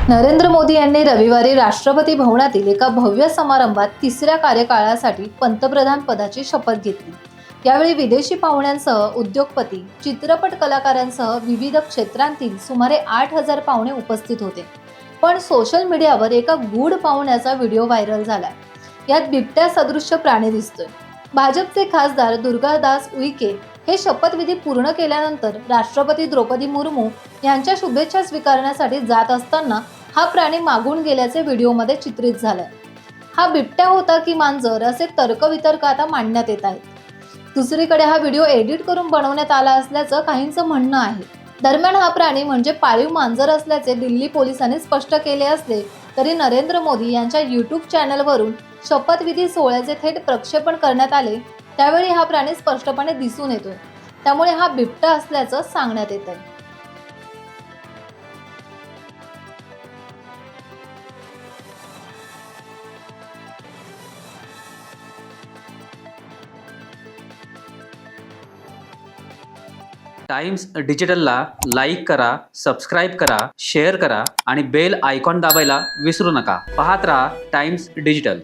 नरेंद्र मोदी यांनी रविवारी राष्ट्रपती भवनातील एका भव्य समारंभात तिसऱ्या कार्यकाळासाठी पंतप्रधान पदाची शपथ घेतली। यावेळी विदेशी पाहुण्यांसह उद्योगपती, चित्रपट कलाकारांसह विविध क्षेत्रांतील सुमारे 8,000 पाहुणे उपस्थित होते। पण सोशल मीडियावर एका गूढ पाहुण्याचा व्हिडिओ व्हायरल झालाय। यात बिबट्या सदृश्य प्राणी दिसतोय। भाजपचे खासदार दुर्गादास उईके हे शपथविधी पूर्ण केल्यानंतर राष्ट्रपती द्रौपदी मुर्मू यांच्या शुभेच्छा स्वीकारण्यासाठी जात असताना हा प्राणी मागून गेल्याचे व्हिडिओमध्ये चित्रित झालाय। हा बिबट्या होता की मांजर असे तर्कवितर्क आता मांडण्यात येत आहेत। दुसरीकडे हा व्हिडिओ एडिट करून बनवण्यात आला असल्याचं काहींचं म्हणणं आहे। दरम्यान हा प्राणी म्हणजे पाळीव मांजर असल्याचे दिल्ली पोलिसांनी स्पष्ट केले असले तरी नरेंद्र मोदी यांच्या YouTube चॅनलवरून शपथविधी सोहळ्याचे थेट प्रक्षेपण करण्यात आले त्यावेळी हा प्राणी स्पष्टपणे दिसून येतोय। त्यामुळे हा बिबटा असल्याचं सांगण्यात येत आहे। टाइम्स डिजिटलला लाईक करा, सबस्क्राईब करा, शेअर करा आणि बेल आयकॉन दाबायला विसरू नका। पाहत रहा टाइम्स डिजिटल।